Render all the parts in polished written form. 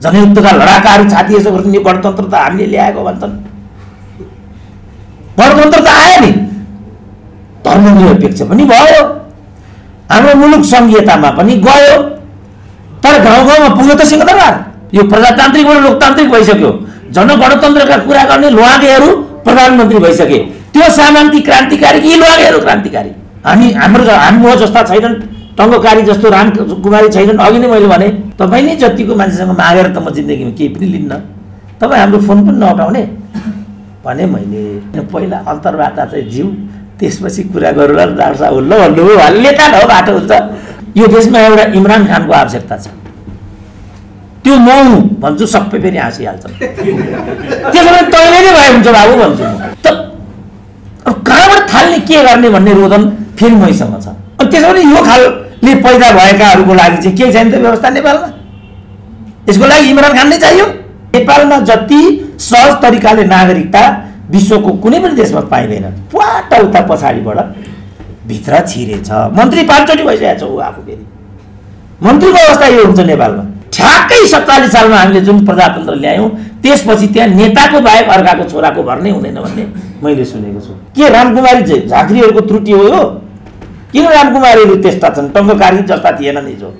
जनयुद्धका लडाकाहरू छाती यसो गर्छन्, यो गणतन्त्र त हामीले ल्याएको भन्छन्। गणतन्त्र त आयो नि, धर्मनिरपेक्ष पनि भयो, हाम्रो मुलुक सङ्घीयतामा पनि गयो, तर गाउँ गाउँमा पुग्यो त सिंहदरबार। यो प्रजातान्त्रिकबाट लोकतान्त्रिक भइसक्यो। जनगणतन्त्रका कुरा गर्ने लुवागेहरू प्रधानमन्त्री भइसके। त्यो सामान्ति क्रान्तिकारी कि लुवागेहरू क्रान्तिकारी? हाम्रो जस्ता छैनन्, टङ्गकारी जस्तो रामकुमारी छैनन्। अघि नै मैले भने तपाईँ नै जतिको मान्छेसँग मागेर त म जिन्दगीमा केही पनि लिन्न, तपाईँ हाम्रो फोन पनि नउठाउने भने मैले। पहिला अन्तर्वार्ता चाहिँ जिउ, त्यसपछि कुरा गरेर डाक्टर साहब ल भन्नुभयो, हल्ले त हो बाटो हुन्छ। यो देशमा एउटा इमरान खानको आवश्यकता छ। त्यो मौ भन्छु, सबै फेरि हाँसिहाल्छ। त्यसो भने तैँले नै भए हुन्छ बाबु भन्छु म। त अब कहाँबाट थाल्ने, के गर्ने भन्ने रोदन फेरि मैसँग छ। अनि त्यसो भने यो खालले पैदा भएकाहरूको लागि चाहिँ के छैन त व्यवस्था नेपालमा? यसको लागि इमरान खान नै चाहियो। नेपालमा जति सहज तरिकाले नागरिकता विश्वको कुनै पनि देशमा पाइँदैन। पुवाट उता पछाडिबाट भित्र छिरेछ। मन्त्री 5 चोटि भइसकेको छ ऊ आफू। फेरि मन्त्रीको अवस्था यो हुन्छ नेपालमा। ठ्याक्कै 47 सालमा हामीले जुन प्रजातन्त्र ल्यायौँ, त्यसपछि त्यहाँ नेताको बाहेक अर्काको छोराको भर नै हुँदैन भन्ने मैले सुनेको छु। के रामकुमारी झाँक्रीहरूको त्रुटि हो यो? किन रामकुमारीहरू त्यस्ता छन्? टङ्गकारी जस्ता थिएनन् हिजो।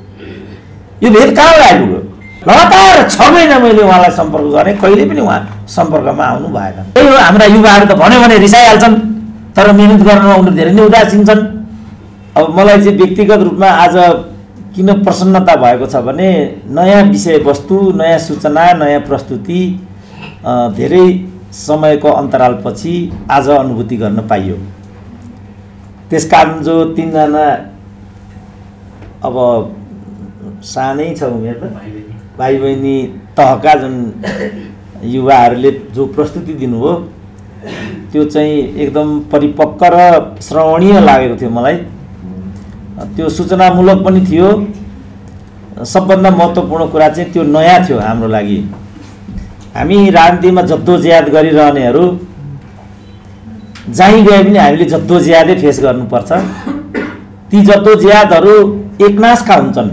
यो भेद कहाँबाट आइपुग्यो? लगातार 6 महिना मैले उहाँलाई सम्पर्क गरेँ, कहिले पनि उहाँ सम्पर्कमा आउनु भएन। त्यही हो, हाम्रा युवाहरू त भन्यो भने रिसाइहाल्छन्, तर मेहनत गर्नमा उनीहरू धेरै नै उदासीन छन्। अब मलाई चाहिँ व्यक्तिगत रूपमा आज किन प्रसन्नता भएको छ भने नयाँ विषयवस्तु, नयाँ सूचना, नयाँ प्रस्तुति धेरै समयको अन्तरालपछि आज अनुभूति गर्न पाइयो। त्यसकारण जो 3 जना अब सानै छ उमेर त भाइ बहिनी तहका जुन युवाहरूले जो प्रस्तुति दिनुभयो त्यो चाहिँ एकदम परिपक्व र श्रवणीय लागेको थियो मलाई। त्यो सूचनामूलक पनि थियो। सबभन्दा महत्त्वपूर्ण कुरा चाहिँ त्यो नयाँ थियो हाम्रो लागि। हामी राजनीतिमा जद्दोजहद गरिरहनेहरू जहीँ गए पनि हामीले जद्दोजहदै फेस गर्नुपर्छ। ती जद्दोजहदहरू एकनासका हुन्छन्,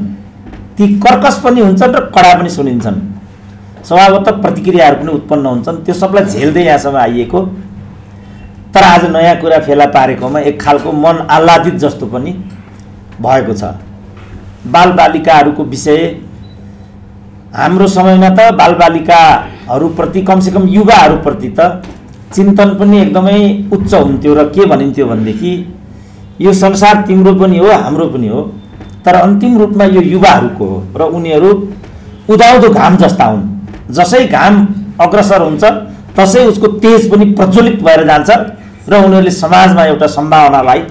ती कर्कश पनि हुन्छन् र कडा पनि सुनिन्छन्। स्वभावतः प्रतिक्रियाहरू पनि उत्पन्न हुन्छन्। त्यो सबलाई झेल्दै यहाँसम्म आइएको। तर आज नयाँ कुरा फेला पारेकोमा एक खालको मन आह्लादित जस्तो पनि भएको छ। बालबालिकाहरूको विषय, हाम्रो समयमा त बालबालिकाहरूप्रति कमसेकम युवाहरूप्रति त चिन्तन पनि एकदमै उच्च हुन्थ्यो र के भनिन्थ्यो भनेदेखि यो संसार तिम्रो पनि हो, हाम्रो पनि हो, तर अन्तिम रूपमा यो युवाहरूको हो र उनीहरू उदाउँदो घाम जस्ता हुन्। जसै घाम अग्रसर हुन्छ तसै उसको तेज पनि प्रज्वलित भएर जान्छ र उनीहरूले समाजमा एउटा सम्भावनालाई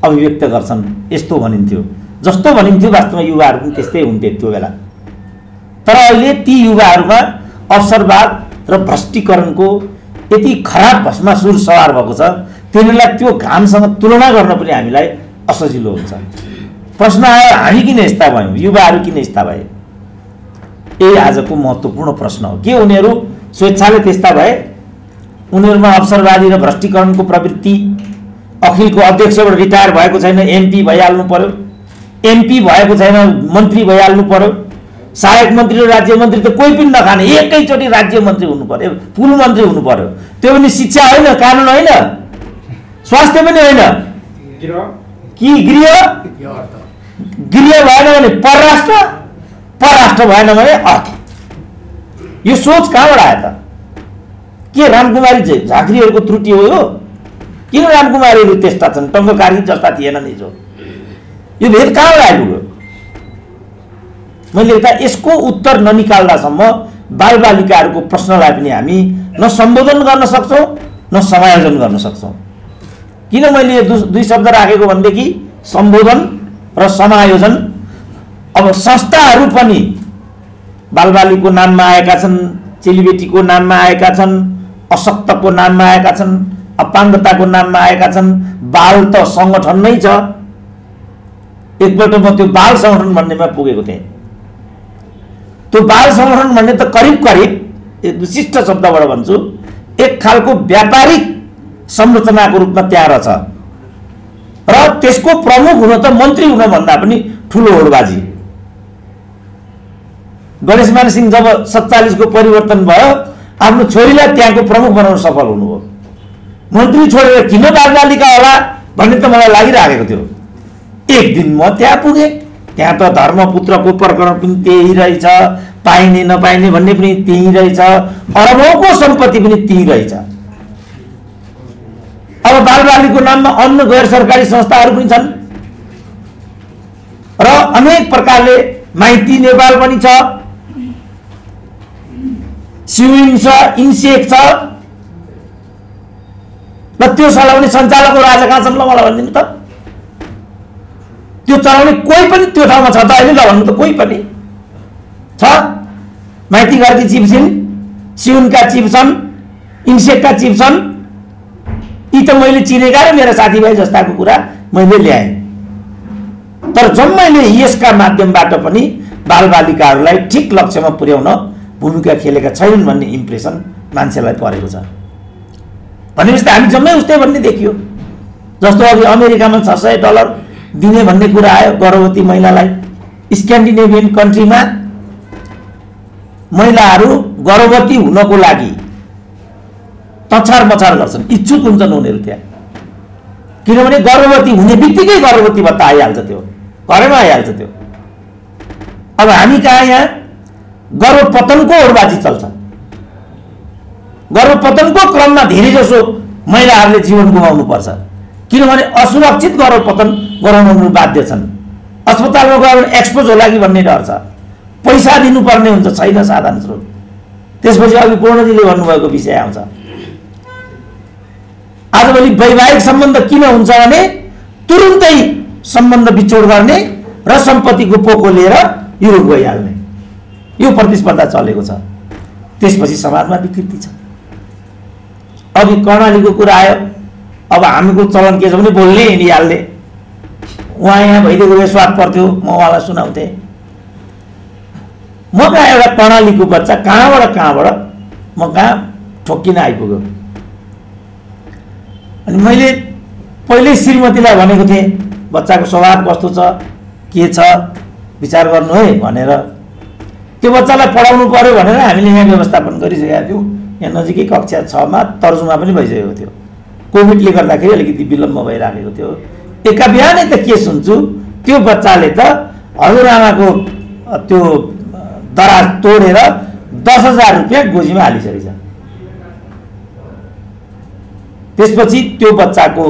अभिव्यक्त गर्छन्, यस्तो भनिन्थ्यो। जस्तो भनिन्थ्यो वास्तवमा युवाहरू पनि त्यस्तै हुन्थे त्यो बेला। तर अहिले ती युवाहरूमा अवसरवाद र भ्रष्टीकरणको यति खराब भस्मासुर सवार भएको छ, तिनीहरूलाई त्यो घामसँग तुलना गर्न पनि हामीलाई असजिलो हुन्छ। प्रश्न आयो, हामी किन यस्ता भयौँ, युवाहरू किन यस्ता भए? यही आजको महत्त्वपूर्ण प्रश्न हो। के उनीहरू स्वेच्छाले त्यस्ता भए? उनीहरूमा अवसरवादी र भ्रष्टीकरणको प्रवृत्ति, अखिलको अध्यक्षबाट रिटायर भएको छैन, एमपी भइहाल्नु पर्यो, एमपी भएको छैन मन्त्री भइहाल्नु पर्यो, सहायक मन्त्री र राज्य मन्त्री त कोही पनि नखाने, एकैचोटि राज्य मन्त्री हुनु पर्यो, पुल मन्त्री हुनु पर्यो। त्यो पनि शिक्षा होइन, कानुन होइन, स्वास्थ्य पनि होइन, कि गृह भएन भने परराष्ट्र, परराष्ट्र भएन भने अर्थ। यो सोच कहाँबाट आयो त? के रामकुमारी झाँक्रीहरूको त्रुटि हो यो? किन रामकुमारीहरू त्यस्ता छन्, टङ्गकारी जस्ता थिएनन् हिजो? यो भेद कहाँबाट आइपुग्यो? मैले त यसको उत्तर ननिकाल्दासम्म बालबालिकाहरूको प्रश्नलाई पनि हामी न सम्बोधन गर्न सक्छौँ न समायोजन गर्न सक्छौँ। किन मैले दुई शब्द राखेको भनेदेखि सम्बोधन र समायोजन। अब संस्थाहरू पनि बालबालिको नाममा आएका छन्, चेलीबेटीको नाममा आएका छन्, अशक्तको नाममा आएका छन्, अपाङ्गताको नाममा आएका छन्। बाल त सङ्गठन नै छ। एकपल्ट म त्यो बाल सङ्गठन भन्नेमा पुगेको थिएँ। त्यो बाल सङ्गठन भन्ने त करिब करिब विशिष्ट शब्दबाट भन्छु, एक खालको व्यापारिक संरचनाको रूपमा त्यहाँ रहेछ र त्यसको प्रमुख हुन त मन्त्री हुन भन्दा पनि ठुलो होडबाजी। गणेशमान सिंह जब 47 को परिवर्तन भयो आफ्नो छोरीलाई त्यहाँको प्रमुख बनाउन सफल हुनुभयो। मन्त्री छोडेर किन बालबालिका होला भन्ने त मलाई लागिरहेको थियो। एक दिन म त्यहाँ पुगेँ, त्यहाँ त धर्मपुत्रको प्रकरण पनि त्यही रहेछ, पाइने नपाइने भन्ने पनि त्यही रहेछ, अरबौंको सम्पत्ति पनि त्यही रहेछ। अब बालबालिकाको नाममा अन्य गैर सरकारी संस्थाहरू पनि छन् र अनेक प्रकारले माइती नेपाल पनि छ, सिविन छ, इन्सेक छ र त्यो चलाउने सञ्चालकको राजा कहाँ छन् ल मलाई भनिदिनु त। त्यो चलाउने कोही पनि त्यो ठाउँमा छ त अहिले ल भन्नु त, कोही पनि छ? माइती घरकी चिफ छिन्, सिउनका चिफ छन्, इन्सेकका चिफ छन्। यी त मैले चिनेका र मेरा साथीभाइ जस्ताको कुरा मैले ल्याएँ। तर जम्मैले यसका माध्यमबाट पनि बालबालिकाहरूलाई ठिक लक्ष्यमा पुर्याउन भूमिका खेलेका छैनन् भन्ने इम्प्रेसन मान्छेलाई परेको छ। भनेपछि त हामी जम्मै उस्तै भन्ने देखियो। जस्तो अघि अमेरिकामा $600 दिने भन्ने कुरा आयो गर्भवती महिलालाई। स्क्यान्डिनेभियन कन्ट्रीमा महिलाहरू गर्भवती हुनको लागि तछार मछार गर्छन्, इच्छुक हुन्छन् उनीहरू त्यहाँ। किनभने गर्भवती हुने बित्तिकै गर्भवती भत्ता आइहाल्छ, त्यो घरैमा आइहाल्छ त्यो। अब हामी कहाँ यहाँ गर्भपतनको होडबाजी चल्छ। गर्भपतनको क्रममा धेरै जसो महिलाहरूले जीवन गुमाउनु पर्छ, किनभने असुरक्षित गर्भपतन गराउन बाध्य छन्। अस्पतालमा गयो भने एक्सपोज होला कि भन्ने डर छ, पैसा दिनुपर्ने हुन्छ, छैन साधन स्रोत। त्यसपछि अघि पूर्णजीले भन्नुभएको विषय आउँछ। आजभोलि वैवाहिक सम्बन्ध किन हुन्छ भने तुरुन्तै सम्बन्ध बिछोड गर्ने र सम्पत्तिको पोको लिएर युरोप गइहाल्ने, यो प्रतिस्पर्धा चलेको छ। त्यसपछि समाजमा विकृति छ। अघि कर्णालीको कुरा आयो। अब हामीको चलन के छ भने बोल्ने हिँडिहाल्ने। उहाँ यहाँ भइदिएको भए स्वाद पर्थ्यो, म उहाँलाई सुनाउँथेँ। म कहाँ एउटा कर्णालीको बच्चा कहाँबाट म कहाँ ठोक्किन आइपुग्यो। अनि मैले पहिल्यै श्रीमतीलाई भनेको थिएँ बच्चाको स्वभाव कस्तो छ, के छ, विचार गर्नु है भनेर। त्यो बच्चालाई पढाउनु पर्यो भनेर हामीले यहाँ व्यवस्थापन गरिसकेका थियौँ। यहाँ नजिकै कक्षा 6 मा तर्जुमा पनि भइसकेको थियो। कोभिडले गर्दाखेरि अलिकति विलम्ब भइराखेको थियो। एका बिहानै त के सुन्छु, त्यो बच्चाले त हजुरआमाको त्यो दराज तोडेर 10,000 रुपियाँ गोजीमा हालिसकेको छ। त्यसपछि त्यो बच्चाको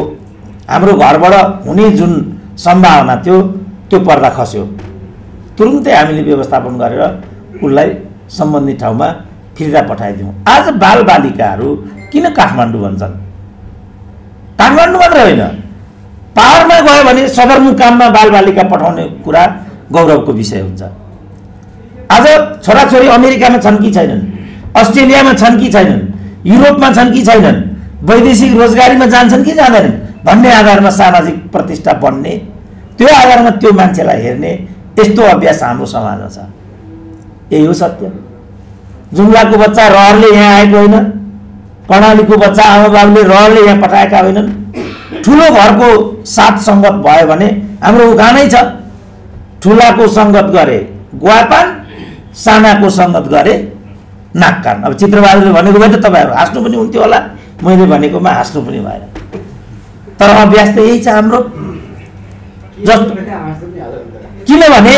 हाम्रो घरबाट हुने जुन सम्भावना थियो त्यो पर्दा खस्यो। तुरुन्तै हामीले व्यवस्थापन गरेर उसलाई सम्बन्धित ठाउँमा फिर्ता पठाइदियौँ। आज बालबालिकाहरू किन काठमाडौँ भन्छन्? काठमाडौँ मात्र होइन, पहाडमा गयो भने सदरमुकाममा बालबालिका पठाउने कुरा गौरवको विषय हुन्छ। आज छोराछोरी अमेरिकामा छन् कि छैनन्, अस्ट्रेलियामा छन् कि छैनन्, युरोपमा छन् कि छैनन्, वैदेशिक रोजगारीमा जान्छन् कि जाँदैनन् भन्ने आधारमा सामाजिक प्रतिष्ठा बढ्ने, त्यो आधारमा त्यो मान्छेलाई हेर्ने यस्तो अभ्यास हाम्रो समाजमा छ। यही हो सत्य। जुम्लाको बच्चा रहरले यहाँ आएको होइन, कर्णालीको बच्चा आमा बाबुले रहरले यहाँ पठाएका होइनन्। ठुलो घरको साथ सङ्गत भयो भने हाम्रो उखानै छ, ठुलाको सङ्गत गरे गुवापान, सानाको सङ्गत गरे नाककान। अब चित्रबहादुरले भनेको भए त तपाईँहरू हाँस्नु पनि हुन्थ्यो होला, मैले भनेकोमा हाँस्नु पनि भएन। तर अभ्यास त यही छ हाम्रो। किनभने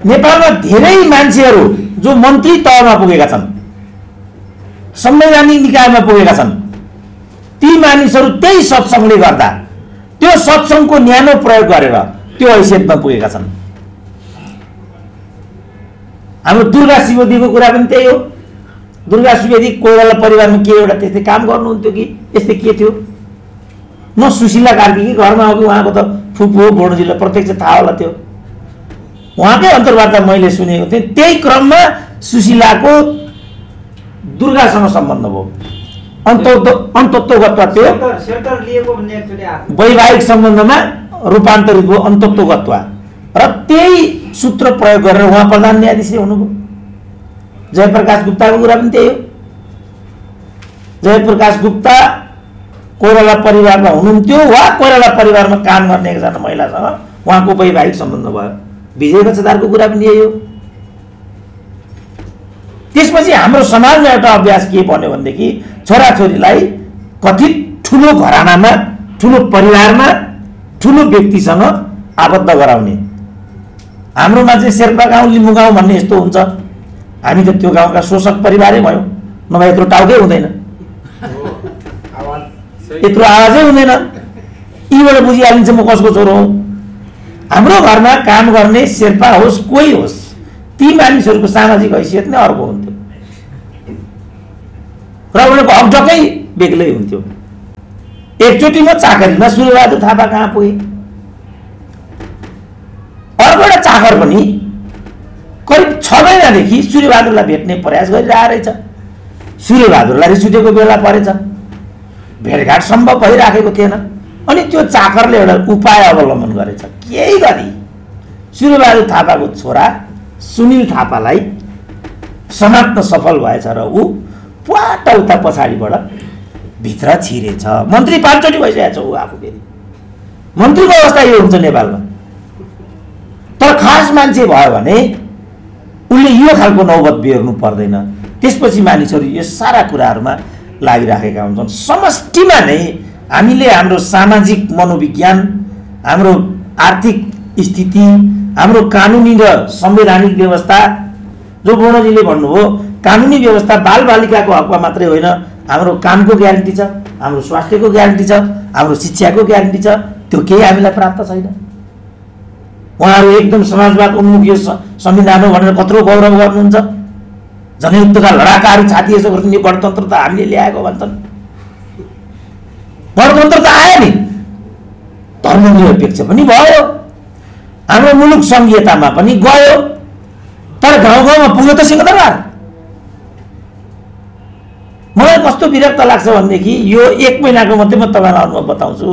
नेपालमा धेरै मान्छेहरू जो मन्त्री तहमा पुगेका छन्, संवैधानिक निकायमा पुगेका छन्, ती मानिसहरू त्यही सत्सङ्गले गर्दा त्यो सत्सङ्गको न्यानो प्रयोग गरेर त्यो हैसियतमा पुगेका छन्। हाम्रो दुर्गा शिवदीको कुरा पनि त्यही हो। दुर्गा शिवदी कोइराला परिवारमा के एउटा त्यस्तै काम गर्नुहुन्थ्यो कि यस्तै के थियो, म सुशीला कार्कीकै घरमा हो कि उहाँको त फुपू हो, बोर्डोजीलाई प्रत्यक्ष थाहा होला। त्यो उहाँकै अन्तर्वार्ता मैले सुनेको थिएँ। त्यही क्रममा सुशीलाको दुर्गासँग सम्बन्ध भयो, अन्तत्वगत त्यो वैवाहिक सम्बन्धमा रूपान्तरित भयो, अन्तत्वगत र त्यही सूत्र प्रयोग गरेर उहाँ प्रधान न्यायाधीश हुनुभयो। जयप्रकाश गुप्ताको कुरा पनि त्यही हो। जयप्रकाश गुप्ता कोइराला परिवारमा हुनुहुन्थ्यो वा कोइराला परिवारमा काम गर्ने एकजना महिलासँग उहाँको वैवाहिक सम्बन्ध भयो। विजय कक्षदारको कुरा पनि यही हो। त्यसपछि हाम्रो समाजमा एउटा अभ्यास के भन्यो भनेदेखि छोराछोरीलाई कति ठुलो घरानामा, ठुलो परिवारमा, ठुलो व्यक्तिसँग आबद्ध गराउने। हाम्रोमा चाहिँ शेर्पा गाउँ, लिम्बू गाउँ भन्ने यस्तो हुन्छ, हामी त त्यो गाउँका शोषक परिवारै भयौँ, नभए यत्रो टाउकै हुँदैन, यत्रो आवाजै हुँदैन, यीबाट बुझिहालिन्छ म कसको छोरो हो। हाम्रो घरमा काम गर्ने शेर्पा होस् कोही होस्, ती मानिसहरूको सामाजिक हैसियत नै अर्को हुन्थ्यो र उनीहरूको हकढकै बेग्लै हुन्थ्यो। एकचोटि म चाकरीमा सूर्यबहादुर थापा कहाँ पुगेँ, अर्को एउटा चाकर पनि करिब 6 महिनादेखि सूर्यबहादुरलाई भेट्ने प्रयास गरिरहेको रहेछ। सूर्यबहादुरलाई रिस उठेको बेला परेछ, भेटघाट सम्भव भइराखेको थिएन। अनि त्यो चाकरले एउटा उपाय अवलम्बन गरेछ, केही गरी सूर्यबहादुर थापाको छोरा सुनिल थापालाई समात्न सफल भएछ र ऊ पुवाट उता पछाडिबाट भित्र छिरेछ। मन्त्री 5 चोटि भइसकेको छ ऊ आफू फेरि। मन्त्रीको अवस्था यो हुन्छ नेपालमा। तर खास मान्छे भयो भने उसले यो खालको नौबत बेहोर्नु पर्दैन। त्यसपछि मानिसहरू यो सारा कुराहरूमा लागिराखेका हुन्छन्। समष्टिमा नै हामीले हाम्रो सामाजिक मनोविज्ञान, हाम्रो आर्थिक स्थिति, हाम्रो कानुनी र संवैधानिक व्यवस्था, जो बोर्णजीले भन्नुभयो कानुनी व्यवस्था बालबालिकाको हकमा मात्रै होइन, हाम्रो कामको ग्यारेन्टी छ, हाम्रो स्वास्थ्यको ग्यारेन्टी छ, हाम्रो शिक्षाको ग्यारेन्टी छ, त्यो केही हामीलाई प्राप्त छैन। उहाँहरू एकदम समाजवाद उन्मुख यो संविधान हो भनेर कत्रो गौरव गर्नुहुन्छ। जनयुद्धका लडाकाहरू छाती यसो गर्छन्, यो गणतन्त्र त हामीले ल्याएको भन्छन्। गणतन्त्र त आयो नि, धर्मनिरपेक्ष पनि भयो, हाम्रो मुलुक संघीयतामा पनि गयो, तर गाउँ गाउँमा पुग्यो त सिंहदरबार। मलाई कस्तो विरक्त लाग्छ भनेदेखि यो 1 महिनाको मात्रै म तपाईँलाई अनुभव बताउँछु।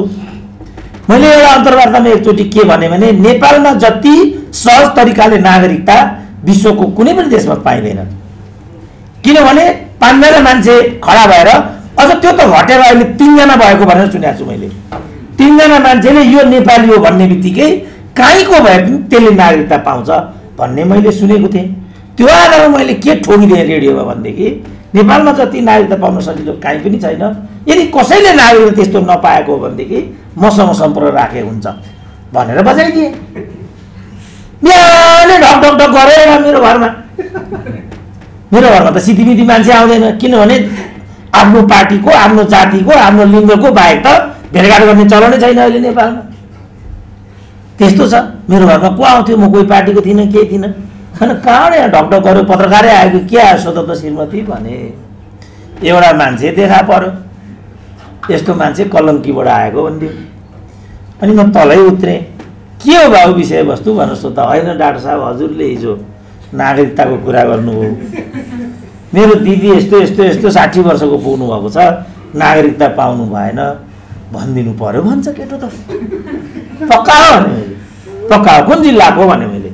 मैले एउटा अन्तर्वार्तामा एकचोटि के भने नेपालमा जति सहज तरिकाले नागरिकता विश्वको कुनै पनि देशमा पाइँदैन। किनभने 5 जना मान्छे खडा भएर, अझ त्यो त घटेर अहिले 3 जना भएको भनेर सुनेको छु मैले। 3 जना मान्छेले यो नेपाली हो भन्ने बित्तिकै काहीँको भए पनि त्यसले नागरिकता पाउँछ भन्ने मैले सुनेको थिएँ। त्यो आधारमा मैले के ठोकिदिएँ रेडियोमा भनेदेखि नेपालमा जति नागरिकता पाउन सजिलो काहीँ पनि छैन। यदि कसैले नागरिकता त्यस्तो नपाएको हो भनेदेखि मसँग सम्पर्क राखेको हुन्छ भनेर बजाइदिएँ। बिहानै ढक ढक ढक गरेर मेरो घरमा त सिधीमिधी मान्छे आउँदैन। किनभने आफ्नो पार्टीको, आफ्नो जातिको, आफ्नो लिङ्गको बाहेक त भेटघाट गर्ने चलनै छैन अहिले नेपालमा। त्यस्तो छ। मेरो घरमा को आउँथ्यो, म कोही पार्टीको थिइनँ, केही थिइनँ। अनि कहाँबाट यहाँ ढकढक गर्यो, पत्रकारै आएको, के आयो सोध त श्रीमती भने। एउटा मान्छे देखा पर्यो, यस्तो मान्छे कलङ्कीबाट आएको भन्थ्यो। अनि म तलै उत्रेँ, के हो बाबु विषयवस्तु भनेर सोध्दा, होइन डाक्टर साहब हजुरले हिजो नागरिकताको कुरा गर्नुभयो, मेरो दिदी यस्तो यस्तो यस्तो 60 वर्षको पुग्नु भएको छ, नागरिकता पाउनु भएन भनिदिनु पर्यो भन्छ केटो त। पक्का हो भने मैले, पक्का हो, कुन जिल्लाको भने मैले,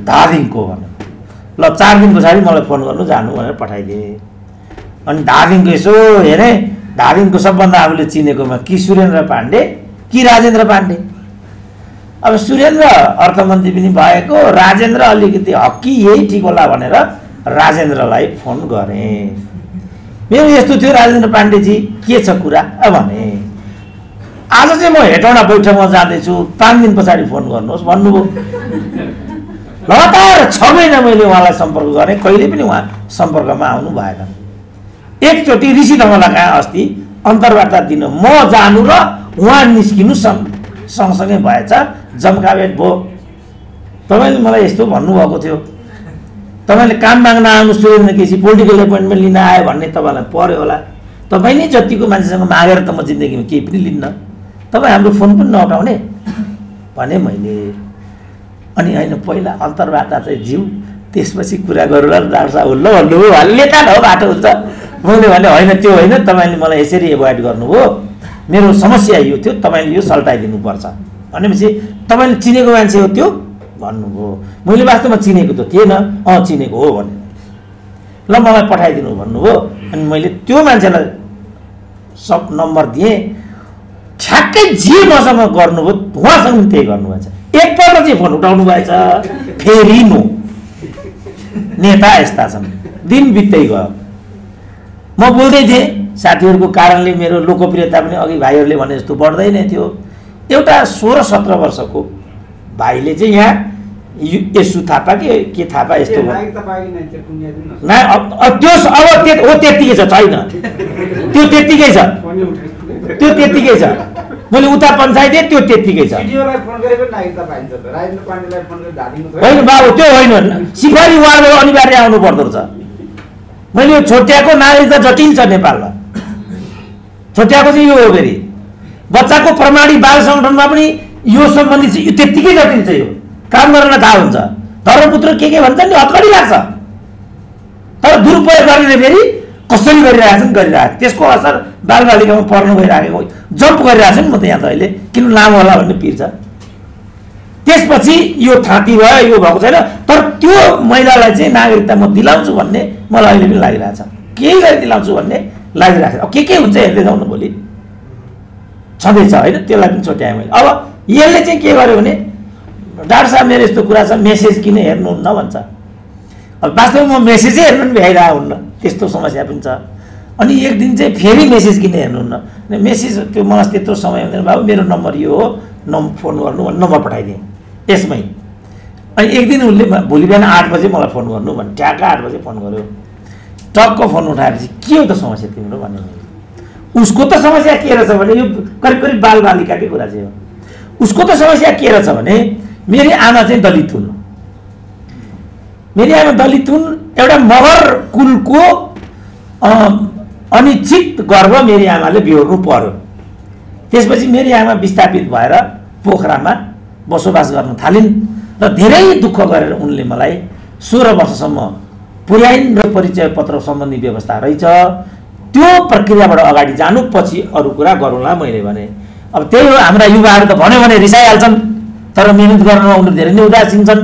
धादिङको भने। ल 4 दिन पछाडि मलाई फोन गर्नु जानु भनेर पठाइदिएँ। अनि धादिङको यसो हेरेँ, धादिङको सबभन्दा आफूले चिनेकोमा कि सुरेन्द्र पाण्डे कि राजेन्द्र पाण्डे। अब सुरेन्द्र अर्थमन्त्री पनि भएको, राजेन्द्र अलिकति हक्की यही ठिक होला भनेर राजेन्द्रलाई फोन गरेँ। मेरो यस्तो थियो, राजेन्द्र पाण्डेजी के छ कुरा भने, आज चाहिँ म हेटौँडा बैठकमा जाँदैछु, 5 दिन पछाडि फोन गर्नुहोस् भन्नुभयो। लगातार 6 महिना मैले उहाँलाई सम्पर्क गरेँ, कहिले पनि उहाँ सम्पर्कमा आउनु भएन। एकचोटि ऋषि धमला कहाँ अस्ति अन्तर्वार्ता दिन म जानु र उहाँ निस्किनु सँगसँगै भएछ, जम्काभेट भयो। तपाईँले मलाई यस्तो भन्नुभएको थियो, तपाईँले काम माग्न आउनु सुरेन्द्र केसी पोलिटिकल एपोइन्टमेन्ट लिन आयो भन्ने तपाईँलाई पर्यो होला। तपाईँ नै जतिको मान्छेसँग मागेर त म जिन्दगीमा केही पनि लिन्न, तपाईँ हाम्रो फोन पनि नउठाउने भने मैले। अनि होइन पहिला अन्तर्वार्ता चाहिँ जिउ, त्यसपछि कुरा गरौँ ल डाक्टर साहब ल भन्नुभयो। लेखा हो बाटो हुन्छ। मैले भने होइन त्यो होइन, तपाईँले मलाई यसरी एभोइड गर्नुभयो, मेरो समस्या यो थियो, तपाईँले यो सल्टाइदिनुपर्छ भनेपछि तपाईँले चिनेको मान्छे हो त्यो भन्नुभयो। मैले वास्तवमा चिनेको त थिएन, चिनेको हो भने ल मलाई पठाइदिनु भन्नुभयो। अनि मैले त्यो मान्छेलाई सब नम्बर दिएँ, ठ्याक्कै जे मसँग गर्नुभयो उहाँसँग पनि त्यही गर्नुभएछ। एकपल्ट चाहिँ फोन उठाउनु भएछ, फेरि नो। नेता यस्ता छन्, दिन बित्दै गयो। म बोल्दै थिएँ, साथीहरूको कारणले मेरो लोकप्रियता पनि अघि भाइहरूले भने जस्तो बढ्दै नै थियो। एउटा 16-17 वर्षको भाइले चाहिँ यहाँ यसु थापा के थापा यस्तो त्यो त्यत्तिकै छ, छैन त्यो त्यत्तिकै छ, त्यो त्यत्तिकै छ। मैले उता पञ्चायत त्यो त्यत्तिकै छ। होइन बाबु, त्यो होइन, सिफारी वार्डबाट अनिवार्य आउनु पर्दो रहेछ। मैले यो छोट्याएको नागरिकता जटिल छ नेपालमा। छोट्याएको चाहिँ यो हो, फेरि बच्चाको प्रमाणित बाल सङ्गठनमा पनि यो सम्बन्धी चाहिँ त्यत्तिकै जटिल छ। यो काम गर्न थाहा हुन्छ, धर्मपुत्र के भन्छ नि, हतकडी लाग्छ। तर दुरुपयोग गर्ने फेरि कसरी गरिरहेछन् गरिरहेको, त्यसको असर बालबालिकामा पर्न गइरहेको, जम्प गरिरहेछ नि। म त यहाँ त अहिले किन लामो होला भन्ने पिर छ। त्यसपछि यो थाँती भयो, यो भएको छैन। तर त्यो महिलालाई चाहिँ नागरिकता म दिलाउँछु भन्ने मलाई अहिले पनि लागिरहेछ, केही गरी दिलाउँछु भन्ने लागिरहेको छ। अब के हुन्छ हेर्दै जाउँ न, भोलि छँदैछ होइन, त्यसलाई पनि छोट्याएँ मैले। अब यसले चाहिँ के गर्यो भने, डाक्टर साहब मेरो यस्तो कुरा छ, मेसेज किन हेर्नुहुन्न भन्छ। अब वास्तवमा म मेसेजै हेर्नु पनि भ्याइरहेको हुन्न, त्यस्तो समस्या पनि छ। अनि एक दिन चाहिँ फेरि मेसेज किन हेर्नुहुन्न, मेसेज त्यो मलाई त्यत्रो समय हुँदैन बाबु, मेरो नम्बर यो हो, फोन गर्नु भन्नु, नम्बर पठाइदिएँ यसमै। अनि एक दिन उसले भोलि बिहान 8 बजे मलाई फोन गर्नु भने, ठ्याक्क 8 बजे फोन गर्यो। टक्क फोन उठाएपछि के हो त समस्या तिम्रो भन्यो। उसको त समस्या के रहेछ भने, यो करिब करिब बालबालिकाकै कुरा चाहिँ हो। उसको त समस्या के रहेछ भने, मेरी आमा चाहिँ दलित हुन्, मेरी आमा दलित हुन्, एउटा मगर कुलको अनिश्चित गर्व मेरी आमाले बिहोर्नु पर्यो। त्यसपछि मेरी आमा विस्थापित भएर पोखरामा बसोबास गर्न थालिन् र धेरै दुःख गरेर उनले मलाई 16 वर्षसम्म पुर्याइन् र परिचय पत्र सम्बन्धी व्यवस्था रहेछ, त्यो प्रक्रियाबाट अगाडि जानु, पछि अरू कुरा गरौँला मैले भने। अब त्यही हो, हाम्रा युवाहरू त भन्यो भने रिसाइहाल्छन्, तर मिहिनेत गर्नमा उनीहरू धेरै नै उदासीन छन्।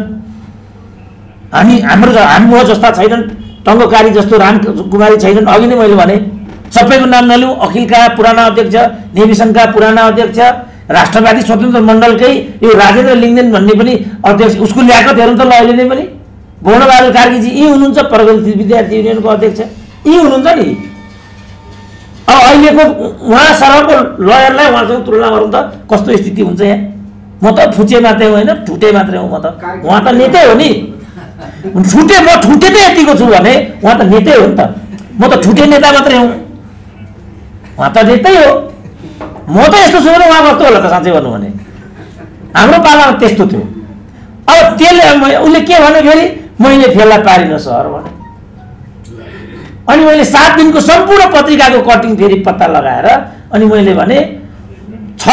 हामी जस्ता छैनन्, टङ्गकारी जस्तो रामकुमारी छैनन्। अघि नै मैले भने, सबैको नाम नलिउँ, अखिलका पुराना अध्यक्ष, नेविसनका पुराना अध्यक्ष, राष्ट्रवादी स्वतन्त्र मण्डलकै यो राजेन्द्र लिङ्गदेन भन्ने पनि अध्यक्ष, उसको ल्याएको हेर्नु त ल अहिले नै पनि गौरबहादुर कार्कीजी यी हुनुहुन्छ, प्रगतिशील विद्यार्थी युनियनको अध्यक्ष यी हुनुहुन्छ नि। अब अहिलेको उहाँ सरहको लयरलाई उहाँसँग तुलना गरौँ त कस्तो स्थिति हुन्छ यहाँ। म त फुचे मात्रै होइन, ठुटे मात्रै हो। म त उहाँ त नेतै हो नि, ठुटे म ठुटे त यतिको छु भने उहाँ त नेतै हो नि त। म त ठुटे नेता मात्रै हुँ, उहाँ त नेतै हो। म त यस्तो छु भने उहाँ कस्तो होला त, साँच्चै भन्नु भने। हाम्रो पालामा त्यस्तो थियो। अब त्यसले उसले के भन्यो फेरि, मैले फेला पारिनँ सर भने। अनि मैले 7 दिनको सम्पूर्ण पत्रिकाको कटिङ फेरि पत्ता लगाएर अनि मैले भने, छ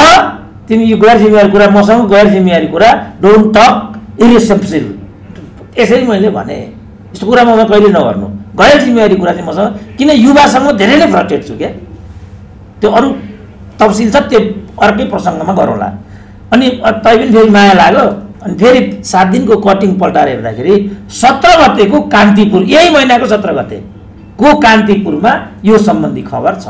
तिमी यो गैर जिम्मेवारी कुरा मसँग, गैर जिम्मेवारी कुरा, डोन्ट टक इरेस्पोन्सिबल, यसरी मैले भने। यस्तो कुरा म कहिले नगर्नु, गैर जिम्मेवारी कुरा चाहिँ मसँग, किन युवासँग धेरै नै फ्रस्ट्रेट छु क्या। त्यो अरू तफसिल छ, त्यो अर्कै प्रसङ्गमा गरौँला। अनि तै पनि फेरि माया लाग्यो। अनि फेरि 7 दिनको कटिङ पल्टाएर हेर्दाखेरि 17 गतेको कान्तिपुर, यही महिनाको 17 गतेको कान्तिपुरमा यो सम्बन्धी खबर छ,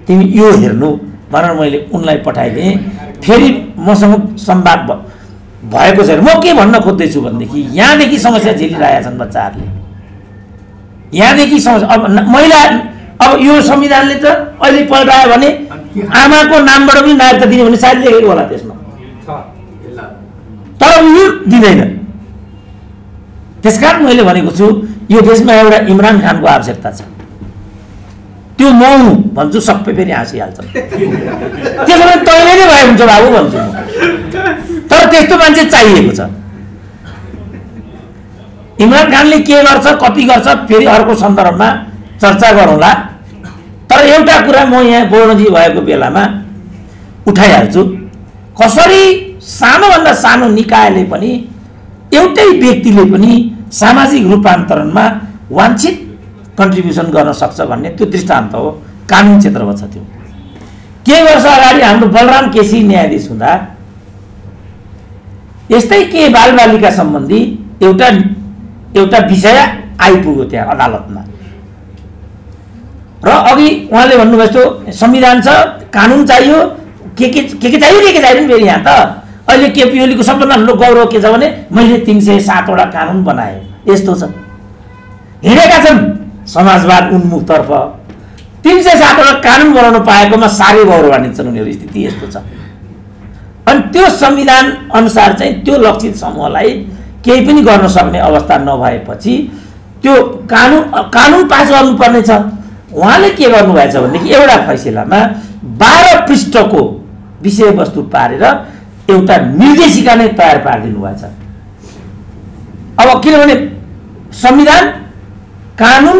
तिमी यो हेर्नु भनेर मैले उनलाई पठाइदिएँ। फेरि मसँग संवाद भएको छैन। म के भन्न खोज्दैछु भनेदेखि, यहाँदेखि समस्या झेलिरहेका छन् बच्चाहरूले, यहाँदेखि समस्या। अब महिला, अब यो संविधानले त अहिले पल्टायो भने आमाको नामबाट पनि नागरिकता दिने भने सायद लेखेको होला त्यसमा, तर यो दिँदैन। त्यसकारण मैले भनेको छु, यो देशमा एउटा इमरान खानको आवश्यकता छ। त्यो म हुँ भन्छु, सबै फेरि हाँसिहाल्छन्। त्यसो भने तैँले नै भए हुन्छ बाबु भन्छु म। तर त्यस्तो मान्छे चाहिएको छ। इमरान खानले के गर्छ, कति गर्छ, फेरि अर्को सन्दर्भमा चर्चा गरौँला। तर एउटा कुरा म यहाँ बोर्णजी भएको बेलामा उठाइहाल्छु, कसरी सानोभन्दा सानो निकायले पनि, एउटै व्यक्तिले पनि सामाजिक रूपान्तरणमा वाञ्छित कन्ट्रिब्युसन गर्न सक्छ भन्ने त्यो दृष्टान्त हो। कानुन क्षेत्रमा छ त्यो। केही वर्ष अगाडि हाम्रो बलराम केसी न्यायाधीश हुँदा यस्तै के बालबालिका सम्बन्धी एउटा विषय आइपुग्यो त्यहाँ अदालतमा। र अघि उहाँले भन्नुभयो जस्तो संविधान छ, कानुन चाहियो, के चाहियो, के चाहियो फेरि यहाँ त। अहिले केपी ओलीको सबभन्दा ठुलो गौरव के छ भने, मैले 307 वटा कानुन बनाएँ, यस्तो छ। हिँडेका छन् समाजवाद उन्मुखतर्फ। 307 वटा कानुन बनाउन पाएकोमा साह्रै गौरवान्वित छन् उनीहरू। स्थिति यस्तो छ। अनि त्यो संविधान अनुसार चाहिँ त्यो लक्षित समूहलाई केही पनि गर्न सक्ने अवस्था नभएपछि त्यो कानुन पास गर्नुपर्ने छ। उहाँले के गर्नुभएछ भनेदेखि एउटा फैसलामा 12 पृष्ठको विषयवस्तु पारेर एउटा निर्देशिका नै तयार पारिदिनु भएछ। अब किनभने संविधान, कानुन,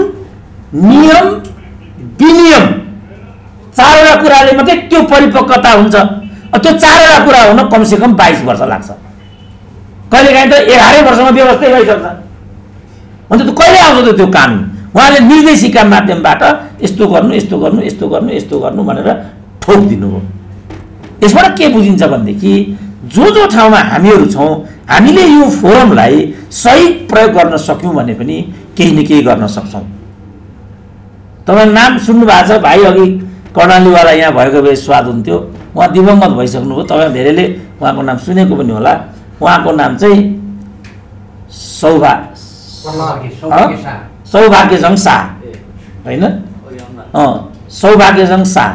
नियम, विनियम 4 वटा कुराले मात्रै त्यो परिपक्वता हुन्छ। त्यो 4 वटा कुरा हुन कमसेकम 22 वर्ष लाग्छ। कहिलेकाहीँ त 11 वर्षमा व्यवस्था भइसक्छ। अन्त त्यो कहिले आउँछ त त्यो कानुन? उहाँले निर्देशिका माध्यमबाट यस्तो गर्नु यस्तो गर्नु यस्तो गर्नु यस्तो गर्नु भनेर ठोक दिनुभयो। यसबाट के बुझिन्छ भनेदेखि जो ठाउँमा हामीहरू छौँ हामीले यो फोरमलाई सही प्रयोग गर्न सक्यौँ भने पनि केही न केही गर्न सक्छौँ। तपाईँ नाम सुन्नु भएको छ, भाइ अघि कर्णालीवाला यहाँ भएको भए स्वाद हुन्थ्यो। उहाँ दिवंगत भइसक्नुभयो। तपाईँ धेरैले उहाँको नाम सुनेको पनि होला। उहाँको नाम चाहिँ सौभाग्यजङ शाह होइन, सौभाग्यजङ शाह।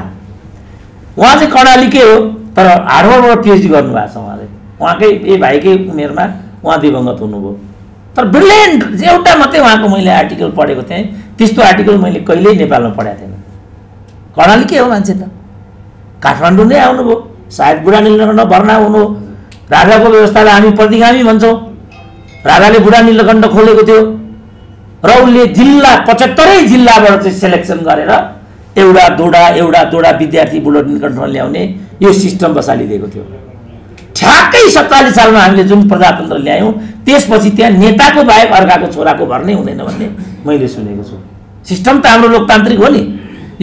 उहाँ चाहिँ कर्णालीकै हो तर हार्वर्डबाट पिएचडी गर्नुभएको छ उहाँले। उहाँकै भाइकै उमेरमा उहाँ दिवंगत हुनुभयो। तर ब्रिलियन्ट एउटा मात्रै उहाँको मैले आर्टिकल पढेको थिएँ। त्यस्तो आर्टिकल मैले कहिल्यै नेपालमा पढाएको थिएन। कर्णालीकै हो मान्छे त, काठमाडौँ नै आउनुभयो। सायद बुढा नीलकण्ठ भर्ना हुनु। राजाको व्यवस्थालाई हामी प्रतिगामी भन्छौँ। राजाले बुढा नीलकण्ठ खोलेको थियो र उनले जिल्ला 75 जिल्लाबाट चाहिँ सेलेक्सन गरेर एउटा दोडा विद्यार्थी बुढा नीलकण्ठमा ल्याउने यो सिस्टम बसालिदिएको थियो। ठ्याक्कै 47 सालमा हामीले जुन प्रजातन्त्र ल्यायौँ त्यसपछि त्यहाँ नेताको बाहेक अर्काको छोराको भर नै हुँदैन भन्ने मैले सुनेको छु। सिस्टम त हाम्रो लोकतान्त्रिक हो नि।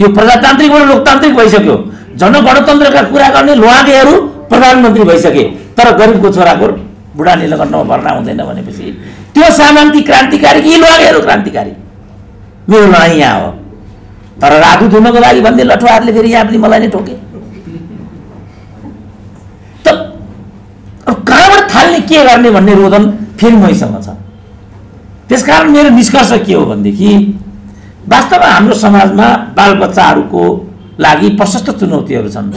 यो प्रजातान्त्रिकबाट लोकतान्त्रिक भइसक्यो। जनगणतन्त्रका कुरा गर्ने लुहागेहरू प्रधानमन्त्री भइसके तर गरिबको छोराको बुढा नीलकण्ठमा भर्ना हुँदैन भनेपछि त्यो सामान्तिक क्रान्तिकारी कि लुहागेहरू क्रान्तिकारी? मेरो लडाइँ यहाँ हो। तर राधु धुनको लागि भन्दै लठुवाहरूले फेरि यहाँ पनि मलाई नै ठोके। त अब कहाँबाट थाल्ने के गर्ने भन्ने रोदन फेरि मैसँग छ। त्यसकारण मेरो निष्कर्ष के हो भनेदेखि वास्तवमा हाम्रो समाजमा बालबच्चाहरूको लागि प्रशस्त चुनौतीहरू छन्।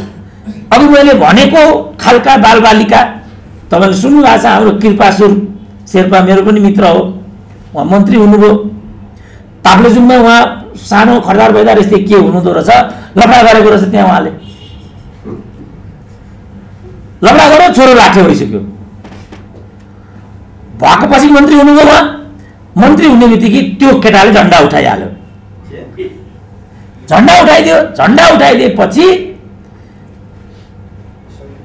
अघि मैले भनेको खालका बालबालिका तपाईँले सुन्नुभएको छ। हाम्रो कृपासुर शेर्पा मेरो पनि मित्र हो। उहाँ मन्त्री हुनुभयो। ताप्लेजुङमा उहाँ सानो खरदार भइदा यस्तै के हुनुहुँदो रहेछ, लफडा गरेको रहेछ त्यहाँ। उहाँले लफडा गरेर छोरो लाठे भइसक्यो। भएको पछि मन्त्री हुनुभयो। उहाँ मन्त्री हुने बित्तिकै त्यो केटाले झन्डा उठाइहाल्यो। झन्डा उठाइदियो। झन्डा उठाइदिएपछि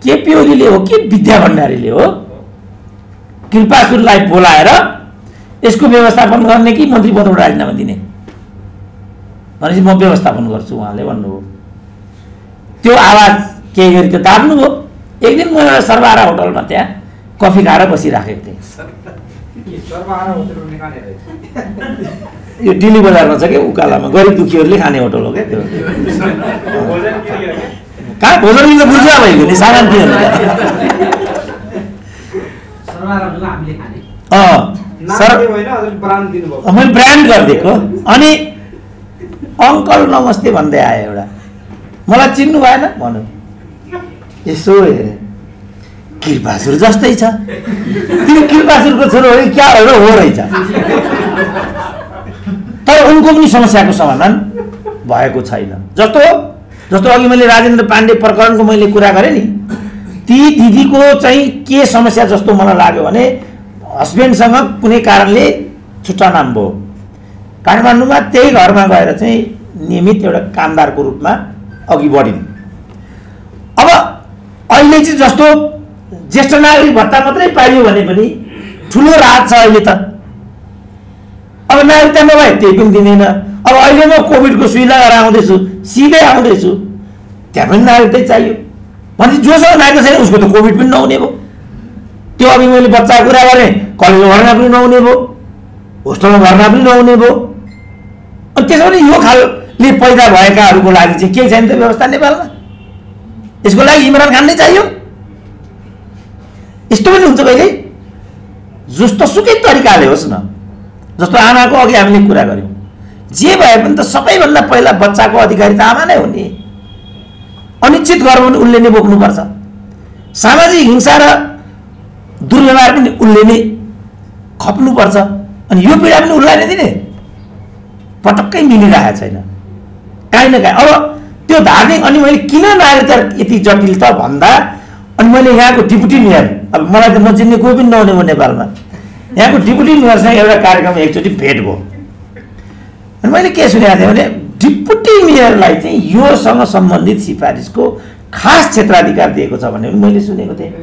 केपी ओलीले हो कि विद्या भण्डारीले हो कृपासुरलाई बोलाएर यसको व्यवस्थापन गर्ने कि मन्त्री पदबाट राजीनामा दिने भनेपछि म व्यवस्थापन गर्छु उहाँले भन्नुभयो। त्यो आवाज केही गरी त्यो दाब्नुभयो। एक दिन म एउटा सर्वहारा होटलमा त्यहाँ कफी खाएर बसिराखेको थिएँ। यो दिल्ली बजारमा छ क्या, उकालामा गरिब दुखीहरूले खाने होटल हो क्या त्यो। कहाँ भोजन त बुझ्या भइगयो नि सामान के हुन्छ। मैले ब्रान्ड गरिदिएको। अनि अङ्कल नमस्ते भन्दै आयो एउटा। मलाई चिन्नु भएन भनौँ। यसो हेरेँ कृपासुर जस्तै छ। त्यो कृपासुरको छोरो हो क्या हो रहेछ। तर उनको पनि समस्याको समाधान भएको छैन। जस्तो अघि मैले राजेन्द्र पाण्डे प्रकरणको मैले कुरा गरेँ नि, ती दिदीको चाहिँ के समस्या जस्तो मलाई लाग्यो भने हस्बेन्डसँग कुनै कारणले छुट्टा नाम भयो। काठमाडौँमा त्यही घरमा गएर चाहिँ नियमित एउटा कामदारको रूपमा अघि बढिन्। अब अहिले चाहिँ जस्तो ज्येष्ठ नागरिक भत्ता मात्रै पाइयो भने पनि ठुलो राहत छ अहिले त। अब नागरिकता नभए त्यही पनि दिँदैन। अब अहिले म कोभिडको सुई लगाएर आउँदैछु, सिधै आउँदैछु, त्यहाँ पनि नागरिकतै चाहियो भनेपछि जोसँग नागरिकता छैन उसको त कोभिड पनि नहुने भयो। त्यो अघि मैले बच्चाको कुरा गरेँ, कलेजमा भर्ना पनि नहुने भयो, होस्टलमा भर्ना पनि नहुने भयो। अनि त्यसो भने यो खालले पैदा भएकाहरूको लागि चाहिँ के छैन त व्यवस्था नेपालमा? यसको लागि इमरान खान नै चाहियो? यस्तो पनि हुन्छ कहिले? जस्तो सुकै तरिकाले होस् न, जस्तो आमाको अघि हामीले कुरा गर्यौं, जे भए पनि त सबैभन्दा पहिला बच्चाको अधिकारी त आमा नै हो नि। अनिश्चित गर्व पनि उनले नै बोक्नुपर्छ, सामाजिक हिंसा र दुर्व्यवहार पनि उनले नै खप्नुपर्छ, अनि यो पीडा पनि उनलाई नै दिने। पटक्कै मिलिरहेको छैन काहीँ न काहीँ। अब त्यो धार्मिक, अनि मैले किन नागरिकता यति जटिल त भन्दा, अनि मैले यहाँको डिप्युटी मेयर, अब मलाई त नचिन्ने कोही पनि नहुने भयो नेपालमा, यहाँको डिप्युटी मेयरसँग एउटा कार्यक्रम एकचोटि भेट भयो। अनि मैले के सुनेको थिएँ भने डिप्युटी मेयरलाई चाहिँ योसँग सम्बन्धित सिफारिसको खास क्षेत्राधिकार दिएको छ भन्ने मैले सुनेको थिएँ।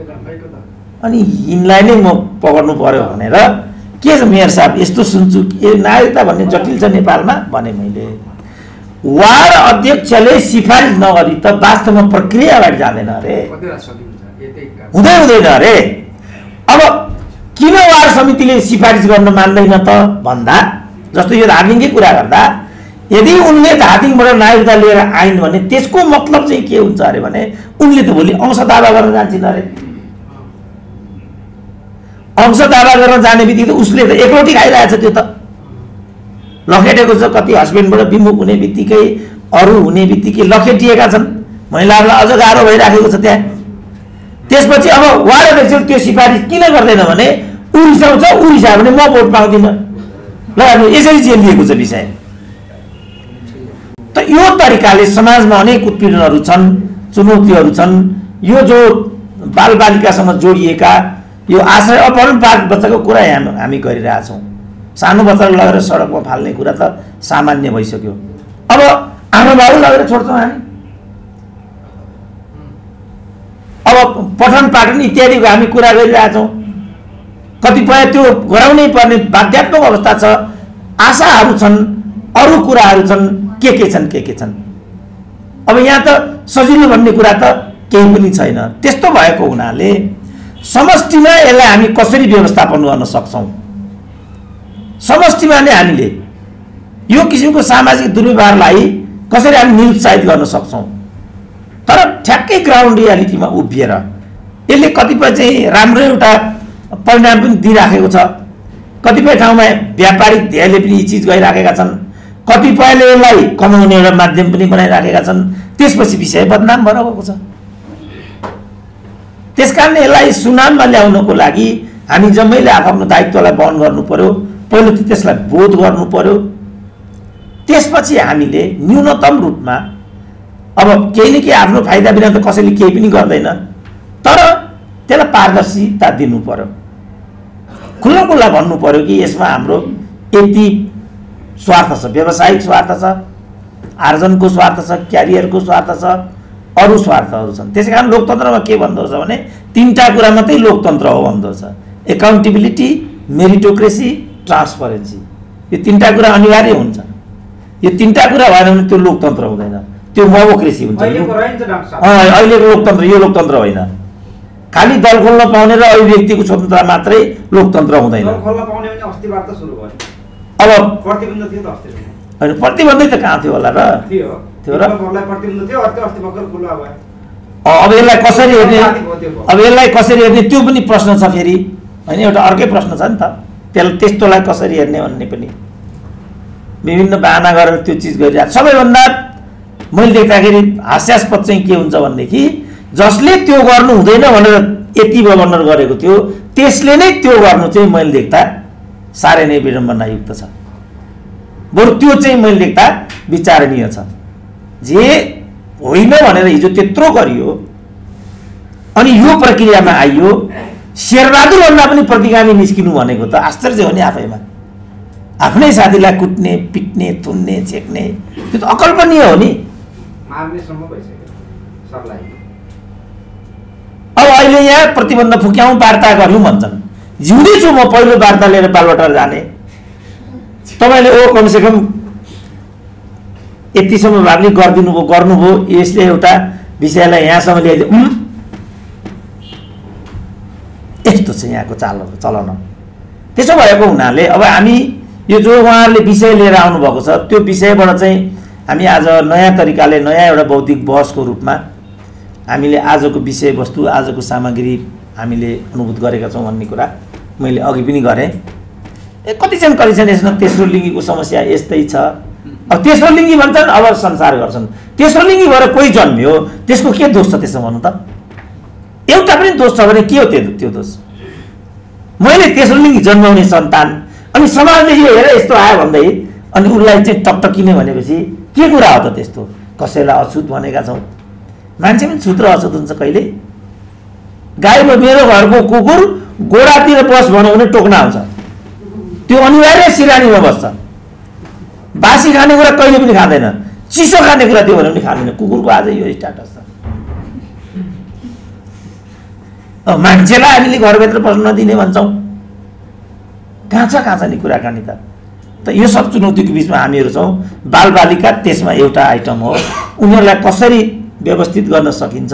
अनि यिनलाई नै म पकड्नु पर्यो भनेर, के छ मेयर साहब यस्तो सुन्छु, यो नागरिकता भन्ने जटिल छ नेपालमा भने मैले। वार्ड अध्यक्षले सिफारिस नगरी त वास्तवमा प्रक्रिया अगाडि जाँदैन अरे, हुँदैन अरे। अब किन वार्ड समितिले सिफारिस गर्न मान्दैन त भन्दा, जस्तो यो धार्मिककै कुरा गर्दा, यदि उनले धार्मिकबाट नागरिकता लिएर आइन् भने त्यसको मतलब चाहिँ के हुन्छ अरे भने उनले त भोलि अंश दावा गर्न जान्छन् अरे। अंश दावा गर्न जाने बित्तिकै त उसले त एकरोटी खाइरहेछ, त्यो त लखेटेको छ। कति हस्बेन्डबाट विमुख हुने बित्तिकै, अरू हुने बित्तिकै लखेटिएका छन्, महिलाहरूलाई अझ गाह्रो भइराखेको छ त्यहाँ। त्यसपछि अब वार्ड अध्यक्षले त्यो सिफारिस किन गर्दैन भने ऊ रिसाउँछ, ऊ रिसायो भने म भोट पाउँदिनँ, ल यसरी जेलिएको छ विषय। त यो तरिकाले समाजमा अनेक उत्पीडनहरू छन्, चुनौतीहरू छन्। यो जो बालबालिकासँग जोडिएका यो आश्रय, अपहरण बच्चाको कुरा हामी गरिरहेछौँ। सानो बच्चालाई लगेर सडकमा फाल्ने कुरा त सामान्य भइसक्यो। अब आमा बाबु लगेर छोड्छौँ हामी। अब पठन पाठन इत्यादिको हामी कुरा गरिरहेछौँ। कतिपय त्यो गराउनै पर्ने बाध्यात्मक अवस्था छ, आशाहरू छन्, अरू कुराहरू छन्, के छन्। अब यहाँ त सजिलो भन्ने कुरा त केही पनि छैन। त्यस्तो भएको हुनाले समष्टिमा यसलाई हामी कसरी व्यवस्थापन गर्न सक्छौँ, समष्टिमा नै हामीले यो किसिमको सामाजिक दुर्व्यवहारलाई कसरी हामी निरुत्साहित गर्न सक्छौँ। तर ठ्याक्कै ग्राउन्ड रियालिटीमा उभिएर यसले कतिपय चाहिँ राम्रो एउटा परिणाम पनि दिइराखेको छ। कतिपय ठाउँमा व्यापारिक ध्येयले पनि यी चिज गरिराखेका छन्, कतिपयले यसलाई कमाउने एउटा माध्यम पनि बनाइराखेका छन्। त्यसपछि विषय बदनाम भएर गएको छ। त्यसकारण यसलाई सुनाममा ल्याउनको लागि हामी जम्मैले आफ्नो दायित्वलाई वहन गर्नु पर्यो। पहिलो त त्यसलाई बोध गर्नु पर्यो, त्यसपछि हामीले न्यूनतम रूपमा अब केही न केही आफ्नो फाइदा बिना त कसैले केही पनि गर्दैन, तर त्यसलाई पारदर्शिता दिनु पर्यो। खुल्ला खुल्ला भन्नु पर्यो कि यसमा हाम्रो यति स्वार्थ छ, व्यावसायिक स्वार्थ छ, आर्जनको स्वार्थ छ, क्यारियरको स्वार्थ छ, अरू स्वार्थहरू छन्। त्यसैकारण लोकतन्त्रमा के भन्दो छ भने तीनटा कुरा मात्रै लोकतन्त्र हो भन्दो छ, एकाउन्टेबिलिटी, मेरिटोक्रेसी, ट्रान्सपरेन्सी। यो तीनटा कुरा अनिवार्य हुन्छ। यो तीनटा कुरा भएन भने त्यो लोकतन्त्र हुँदैन, त्यो मोबोक्रेसी हुन्छ। अहिलेको लोकतन्त्र यो लोकतन्त्र होइन। खालि दल खोल्न पाउने र अभिव्यक्तिको स्वतन्त्रता मात्रै लोकतन्त्र हुँदैन। अब होइन, प्रतिबन्धै त कहाँ थियो होला र, थियो र। अब यसलाई कसरी हेर्ने, अब यसलाई कसरी हेर्ने त्यो पनि प्रश्न छ फेरि, होइन? एउटा अर्कै प्रश्न छ नि त, त्यसलाई त्यस्तोलाई कसरी हेर्ने भन्ने पनि विभिन्न बाहना गरेर त्यो चिज गरिरहेको। सबैभन्दा मैले देख्दाखेरि हास्यास्पद चाहिँ के हुन्छ भनेदेखि जसले त्यो गर्नु हुँदैन भनेर यति बन्डर गरेको थियो त्यसले नै त्यो गर्नु चाहिँ मैले देख्दा साह्रै नै विडम्बनायुक्त छ। बरु त्यो चाहिँ मैले देख्दा विचारणीय छ। जे होइन भनेर हिजो त्यत्रो गरियो अनि यो प्रक्रियामा आइयो, शेरबहादुर भन्दा पनि प्रतिगामी निस्किनु भनेको त आश्चर्य हो नि आफैमा। आफ्नै साथीलाई कुट्ने, पिट्ने, थुन्ने, छेक्ने, त्यो त अकल्पनीय हो नि। अब अहिले यहाँ प्रतिबन्ध फुक्याउँ, वार्ता गऱ्यौँ भन्छन्। जिउँदै छु म पहिलो वार्ता लिएर बालबटार जाने। तपाईँले कमसेकम यतिसम्म भागले गरिदिनुभयो, गर्नुभयो, यसले एउटा विषयलाई यहाँसम्म ल्याइदियो, यस्तो छ यहाँको चलन। त्यसो भएको हुनाले अब हामी यो जो उहाँहरूले विषय लिएर आउनुभएको छ त्यो विषयबाट चाहिँ हामी आज नयाँ तरिकाले, नयाँ एउटा बौद्धिक बहसको रूपमा हामीले आजको विषयवस्तु, आजको सामग्री हामीले अनुभूत गरेका छौँ भन्ने कुरा मैले अघि पनि गरेँ। कतिजना यसमा तेस्रो लिङ्गीको समस्या यस्तै छ। अब तेस्रो लिङ्गी भन्छन्, अब संसार गर्छन्। तेस्रो लिङ्गी भएर कोही जन्मियो, त्यसको के दोष छ त्यसो भन्नु त? एउटा पनि दोष छ भने के हो त्यो दोष? मैले तेस्रो लिङ्गी जन्माउने सन्तान, अनि समाजले यो हेर यस्तो आयो भन्दै अनि उसलाई चाहिँ टकटकिने भनेपछि के कुरा हो त त्यस्तो? कसैलाई अछुत भनेका छौँ? मान्छे पनि छुत र अछुत हुन्छ कहिले। गाईमा मेरो घरको कुकुर गोडातिर बस भनौँ भने टोक्न आउँछ, त्यो अनिवार्य सिरानीमा बस्छ। बासी खानेकुरा कहिले पनि खाँदैन, चिसो खानेकुरा त्यो भने पनि खाँदैन। कुकुरको आज यो स्ट्याटस छ। मान्छेलाई हामीले घरभित्र बस्न नदिने भन्छौँ, कहाँ छ नि कुराकानी त? यो सब चुनौतीको बिचमा हामीहरू छौँ। बालबालिका त्यसमा एउटा आइटम हो। उनीहरूलाई कसरी व्यवस्थित गर्न सकिन्छ,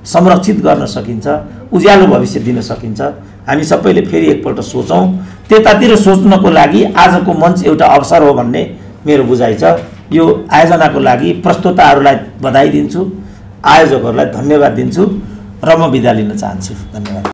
संरक्षित गर्न सकिन्छ, उज्यालो भविष्य दिन सकिन्छ, हामी सबैले फेरि एकपल्ट सोचौँ। त्यतातिर सोच्नको लागि आजको मञ्च एउटा अवसर हो भन्ने मेरो बुझाइ छ। यो आयोजनाको लागि प्रस्तोताहरूलाई बधाई दिन्छु, आयोजकहरूलाई धन्यवाद दिन्छु र म बिदा लिन चाहन्छु। धन्यवाद।